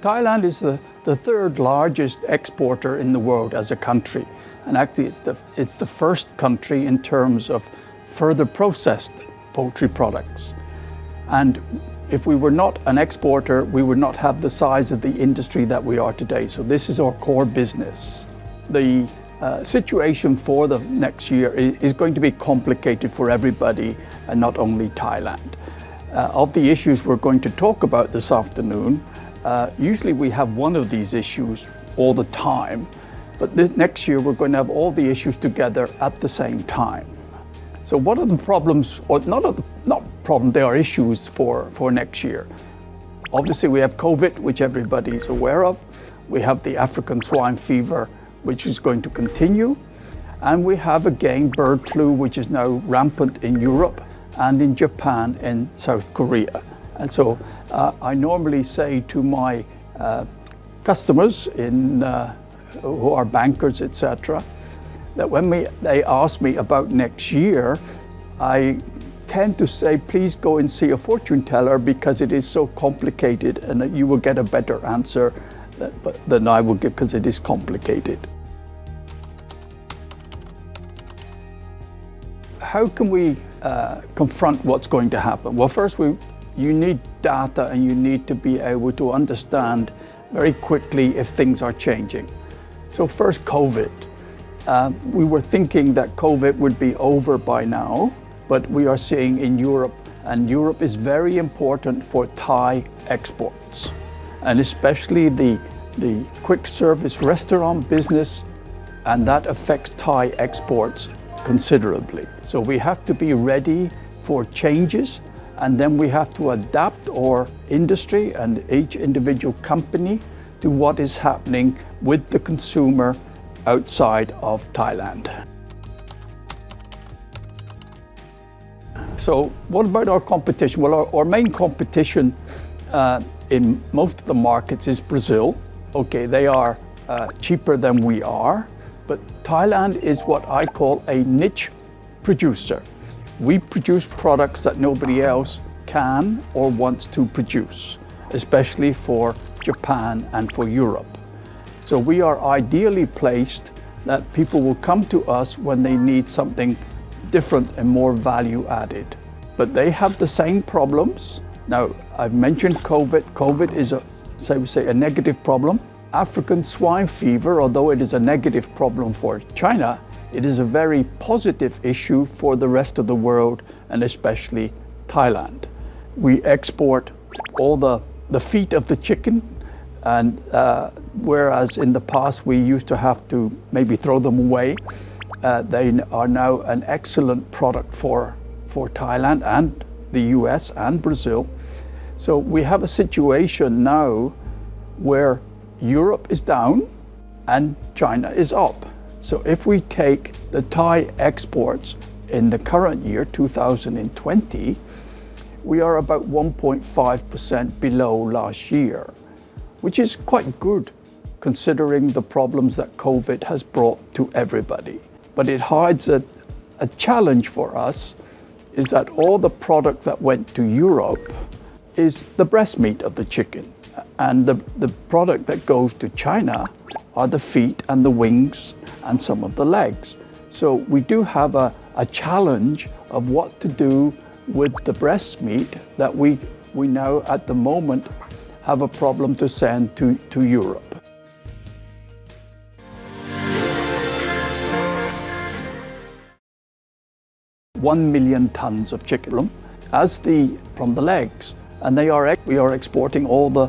Thailand is the third largest exporter in the world as a country. And actually it's the first country in terms of further processed poultry products. And if we were not an exporter, we would not have the size of the industry that we are today. So this is our core business. The situation for the next year is going to be complicated for everybody and not only Thailand. Of the issues we're going to talk about this afternoon, usually we have one of these issues all the time, but next year we're going to have all the issues together at the same time. So what are the problems, or not problems, they are issues for next year. Obviously we have COVID, which everybody is aware of. We have the African swine fever, which is going to continue. And we have again bird flu, which is now rampant in Europe and in Japan and South Korea. And so I normally say to my customers who are bankers, etc., that when they ask me about next year, I tend to say, please go and see a fortune teller because it is so complicated and that you will get a better answer than I will give because it is complicated. How can we confront what's going to happen? Well, first you need data and you need to be able to understand very quickly if things are changing. So first, COVID. We were thinking that COVID would be over by now, but we are seeing in Europe, and Europe is very important for Thai exports, and especially the quick service restaurant business, and that affects Thai exports considerably. So we have to be ready for changes, and then we have to adapt our industry and each individual company to what is happening with the consumer outside of Thailand. So what about our competition? Well, our main competition in most of the markets is Brazil. Okay, they are cheaper than we are, but Thailand is what I call a niche producer. We produce products that nobody else can or wants to produce, especially for Japan and for Europe. So we are ideally placed that people will come to us when they need something different and more value added. But they have the same problems. Now, I've mentioned COVID. COVID is a negative problem. African swine fever, although it is a negative problem for China, it is a very positive issue for the rest of the world and especially Thailand. We export all the feet of the chicken, and whereas in the past we used to have to maybe throw them away, they are now an excellent product for Thailand and the US and Brazil. So we have a situation now where Europe is down and China is up. So if we take the Thai exports in the current year, 2020, we are about 1.5% below last year, which is quite good considering the problems that COVID has brought to everybody. But it hides a challenge for us is that all the product that went to Europe is the breast meat of the chicken. And the product that goes to China are the feet and the wings and some of the legs. So we do have a challenge of what to do with the breast meat that we now at the moment have a problem to send to Europe. One million tons of chicken from the legs, and we are exporting all the